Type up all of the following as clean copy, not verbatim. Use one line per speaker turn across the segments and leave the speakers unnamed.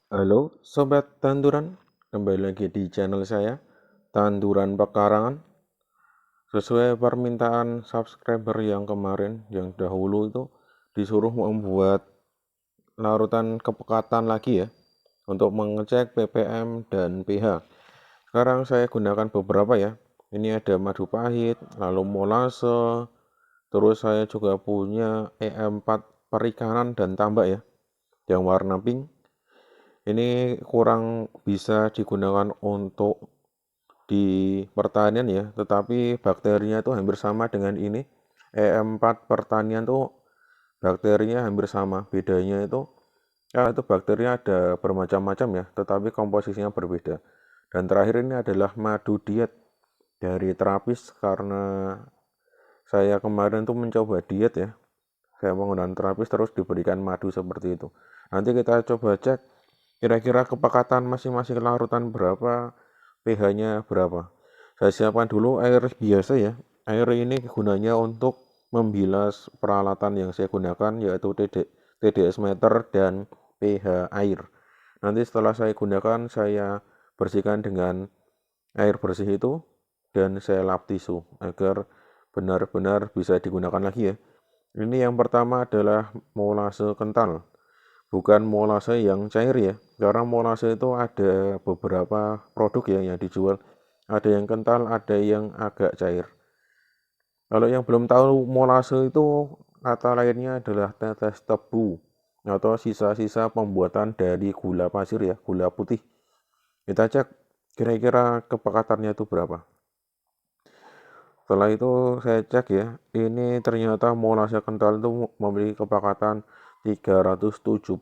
Halo Sobat Tanduran, kembali lagi di channel saya, Tanduran Pekarangan. Sesuai permintaan subscriber yang kemarin, yang dahulu itu disuruh membuat larutan kepekatan lagi ya, untuk mengecek ppm dan pH. Sekarang saya gunakan beberapa ya, ini ada madu pahit, lalu molase, terus saya juga punya EM4 perikanan dan tambak ya, yang warna pink. Ini kurang bisa digunakan untuk di pertanian ya, tetapi bakterinya itu hampir sama dengan ini. EM4 pertanian tuh bakterinya hampir sama, bedanya itu itu bakterinya ada bermacam-macam ya, tetapi komposisinya berbeda. Dan terakhir ini adalah madu diet dari terapis, karena saya kemarin tuh mencoba diet ya, saya menggunakan terapis terus diberikan madu seperti itu. Nanti kita coba cek kira-kira kepekatan masing-masing larutan berapa, pH-nya berapa. Saya siapkan dulu air biasa ya. Air ini gunanya untuk membilas peralatan yang saya gunakan, yaitu TDS meter dan pH air. Nanti setelah saya gunakan, saya bersihkan dengan air bersih itu dan saya lap tisu agar benar-benar bisa digunakan lagi ya. Ini yang pertama adalah molase kental, bukan molase yang cair ya. Karena molase itu ada beberapa produk ya yang dijual. Ada yang kental, ada yang agak cair. Kalau yang belum tahu, molase itu kata lainnya adalah tetes tebu atau sisa-sisa pembuatan dari gula pasir ya, gula putih. Kita cek kira-kira kepekatannya itu berapa. Setelah itu saya cek ya, ini ternyata molase kental itu memiliki kepekatan 372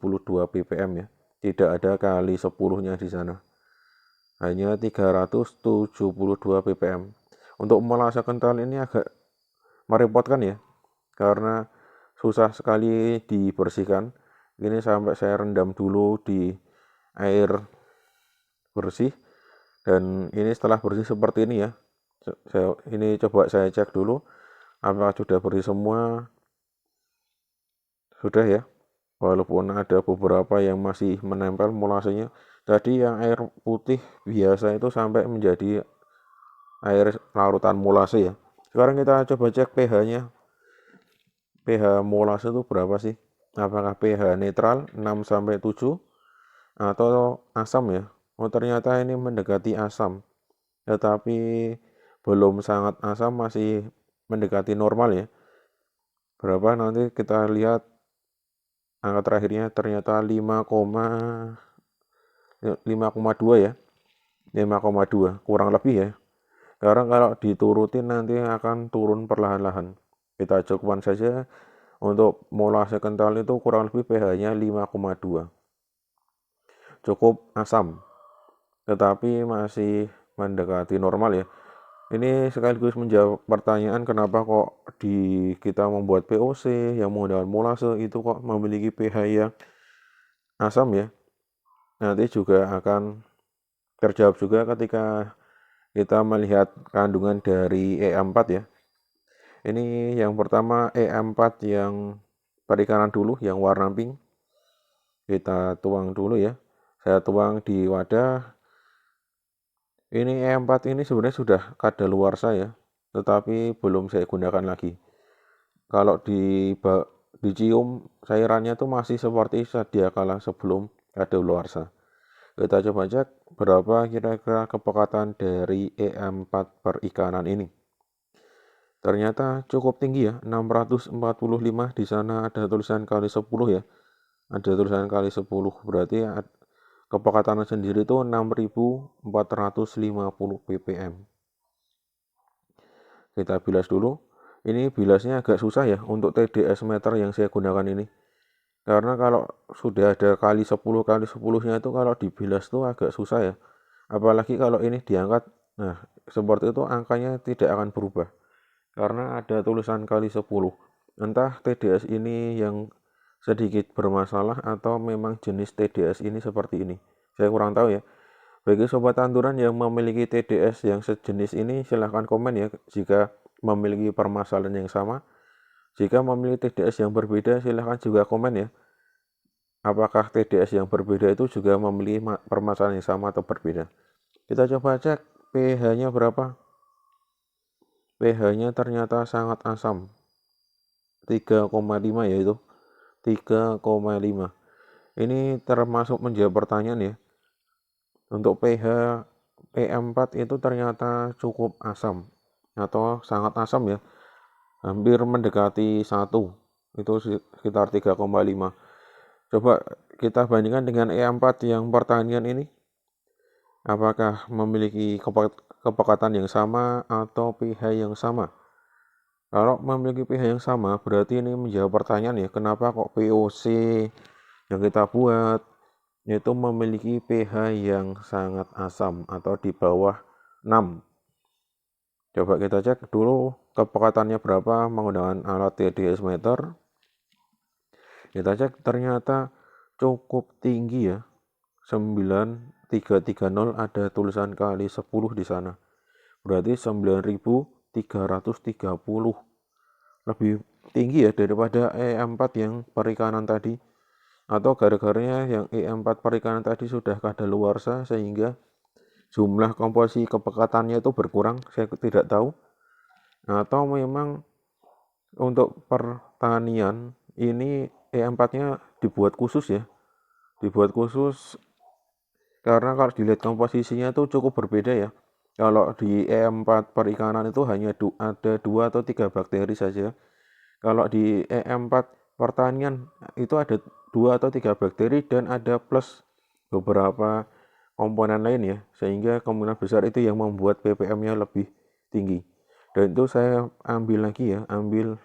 ppm ya. Tidak ada kali 10-nya di sana. Hanya 372 ppm. Untuk molase kental ini agak merepotkan ya, karena susah sekali dibersihkan. Ini sampai saya rendam dulu di air bersih, dan ini setelah bersih seperti ini ya. Ini coba saya cek dulu apakah sudah bersih semua. Sudah ya, walaupun ada beberapa yang masih menempel molasenya. Tadi yang air putih biasa itu sampai menjadi air larutan molase ya. Sekarang kita coba cek pH-nya. pH molase itu berapa sih? Apakah pH netral 6-7 atau asam ya? Oh, ternyata ini mendekati asam, tetapi belum sangat asam, masih mendekati normal ya. Berapa nanti kita lihat, angka terakhirnya ternyata 5,2 ya. 5,2 kurang lebih ya. Karena kalau diturutin nanti akan turun perlahan-lahan. Kita cukupkan saja untuk molase kental itu kurang lebih pH-nya 5,2. Cukup asam, tetapi masih mendekati normal ya. Ini sekaligus menjawab pertanyaan kenapa kok di kita membuat POC yang menggunakan molase itu kok memiliki pH yang asam ya. Nanti juga akan terjawab juga ketika kita melihat kandungan dari E4 ya. Ini yang pertama E4 yang perikanan dulu, yang warna pink. Kita tuang dulu ya. Saya tuang di wadah. Ini E4 ini sebenarnya sudah kadaluarsa ya, tetapi belum saya gunakan lagi. Kalau dicium cairannya tuh masih seperti sedia kala sebelum kadaluarsa. Kita coba cek berapa kira-kira kepekatan dari E4 perikanan ini. Ternyata cukup tinggi ya, 645. Di sana ada tulisan kali 10 ya. Ada tulisan kali 10, berarti kepekatannya sendiri itu 6450 ppm. Kita bilas dulu. Ini bilasnya agak susah ya untuk TDS meter yang saya gunakan ini. Karena kalau sudah ada kali 10 kali 10-nya itu kalau dibilas tuh agak susah ya. Apalagi kalau ini diangkat. Nah, seperti itu angkanya tidak akan berubah, karena ada tulisan kali 10. Entah TDS ini yang sedikit bermasalah atau memang jenis TDS ini seperti ini. Saya kurang tahu ya. Bagi sobat tanduran yang memiliki TDS yang sejenis ini, silahkan komen ya jika memiliki permasalahan yang sama. Jika memiliki TDS yang berbeda, silahkan juga komen ya. apakah TDS yang berbeda itu juga memiliki permasalahan yang sama atau berbeda. Kita coba cek pH-nya berapa. pH-nya ternyata sangat asam, 3,5 yaitu 3,5. Ini termasuk menjawab pertanyaan ya. Untuk pH PM4 itu ternyata cukup asam atau sangat asam ya. Hampir mendekati 1. Itu sekitar 3,5. Coba kita bandingkan dengan E4 yang pertanian ini. Apakah memiliki kepekatan yang sama atau pH yang sama? Kalau memiliki pH yang sama, berarti ini menjawab pertanyaan ya, kenapa kok POC yang kita buat itu memiliki pH yang sangat asam atau di bawah 6. Coba kita cek dulu kepekatannya berapa menggunakan alat TDS meter. Kita cek ternyata cukup tinggi ya, 9330, ada tulisan kali 10 di sana. Berarti 9330. Lebih tinggi ya daripada E4 yang perikanan tadi. Atau gara-garanya yang E4 perikanan tadi sudah kadaluarsa sehingga jumlah komposisi kepekatannya itu berkurang, saya tidak tahu. Atau memang untuk pertanian ini E4-nya dibuat khusus ya. Dibuat khusus karena kalau dilihat komposisinya itu cukup berbeda ya. Kalau di E4 perikanan itu hanya ada 2 atau 3 bakteri saja. Kalau di E4 pertanian itu ada 2 atau 3 bakteri dan ada plus beberapa komponen lain ya, sehingga kemungkinan besar itu yang membuat ppm-nya lebih tinggi. Dan itu saya ambil lagi ya, ambil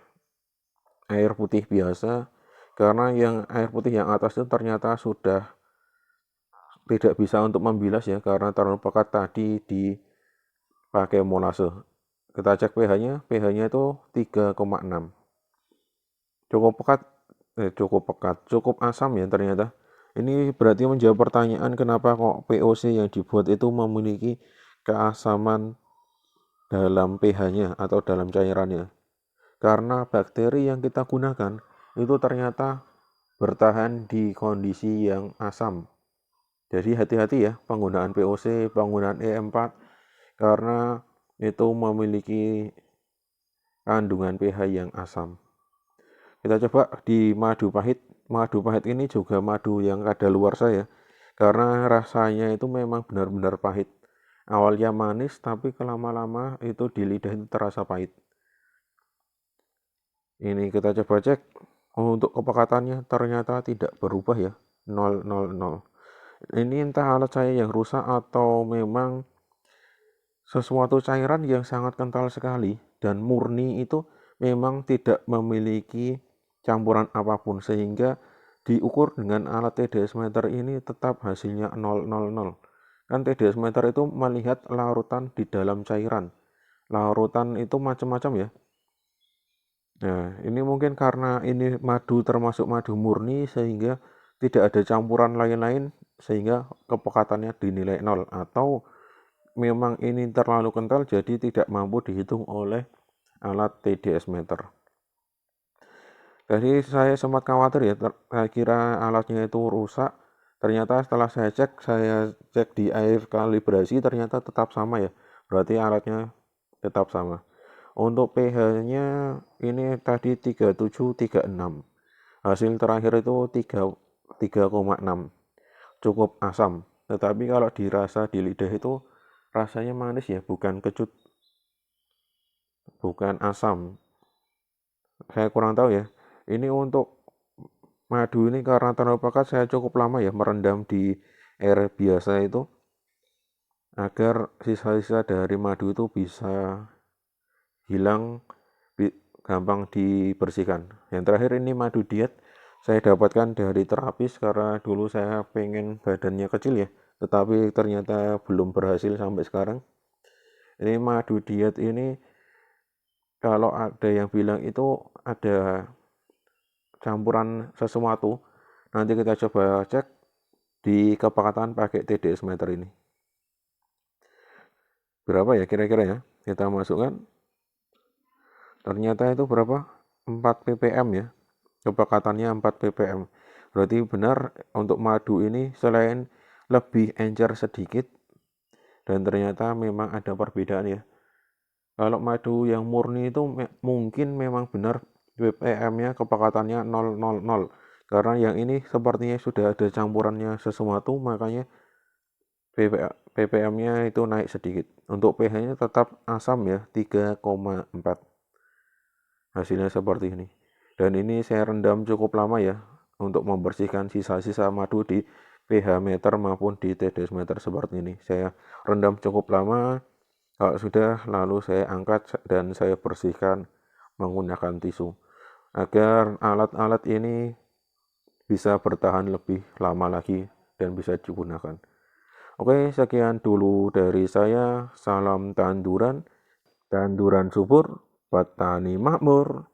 air putih biasa, karena yang air putih yang atas itu ternyata sudah tidak bisa untuk membilas ya, karena terlalu pekat tadi dipakai molase. Kita cek pH-nya itu 3,6. Cukup asam ya ternyata. Ini berarti menjawab pertanyaan kenapa kok POC yang dibuat itu memiliki keasaman dalam pH-nya atau dalam cairannya. Karena bakteri yang kita gunakan itu ternyata bertahan di kondisi yang asam. Jadi hati-hati ya penggunaan POC, penggunaan E4 karena itu memiliki kandungan pH yang asam. Kita coba di madu pahit. Madu pahit ini juga madu yang kadaluarsa ya. Karena rasanya itu memang benar-benar pahit. Awalnya manis tapi kelama-lama itu di lidah itu terasa pahit. Ini kita coba cek. Untuk kepekatannya ternyata tidak berubah ya. 000. Ini entah alat saya yang rusak atau memang sesuatu cairan yang sangat kental sekali dan murni itu memang tidak memiliki campuran apapun sehingga diukur dengan alat TDS meter ini tetap hasilnya 000. Kan TDS meter itu melihat larutan di dalam cairan. Larutan itu macam-macam ya. Nah, ini mungkin karena ini madu termasuk madu murni sehingga tidak ada campuran lain-lain sehingga kepekatannya dinilai 0 atau memang ini terlalu kental jadi tidak mampu dihitung oleh alat TDS meter. Jadi saya sempat khawatir ya, saya kira alatnya itu rusak. Ternyata setelah saya cek di air kalibrasi ternyata tetap sama ya. Berarti alatnya tetap sama. Untuk pH-nya ini tadi 3736. Hasil terakhir itu 3,6. Cukup asam. Tetapi kalau dirasa di lidah itu rasanya manis ya, bukan kecut. Bukan asam. Saya kurang tahu ya. Ini untuk madu ini karena terlalu pekat saya cukup lama ya merendam di air biasa itu agar sisa-sisa dari madu itu bisa hilang, gampang dibersihkan. Yang terakhir ini madu diet saya dapatkan dari terapis karena dulu saya pengen badannya kecil ya, tetapi ternyata belum berhasil sampai sekarang. Ini madu diet ini kalau ada yang bilang itu ada campuran sesuatu, nanti kita coba cek di kepekatan pakai TDS meter ini. Berapa ya kira-kira ya? Kita masukkan. Ternyata itu berapa? 4 ppm ya. Kepekatannya 4 ppm. Berarti benar untuk madu ini selain lebih encer sedikit, dan ternyata memang ada perbedaan ya. Kalau madu yang murni itu mungkin memang benar ppm-nya kepekatannya 000. Karena yang ini sepertinya sudah ada campurannya sesuatu, makanya ppm-nya itu naik sedikit. Untuk pH-nya tetap asam ya, 3,4. Hasilnya seperti ini. Dan ini saya rendam cukup lama ya, untuk membersihkan sisa-sisa madu di pH meter maupun di TDS meter seperti ini. Saya rendam cukup lama. Kalau sudah, lalu saya angkat dan saya bersihkan menggunakan tisu agar alat-alat ini bisa bertahan lebih lama lagi dan bisa digunakan. Oke, sekian dulu dari saya. Salam tanduran, tanduran subur, petani makmur.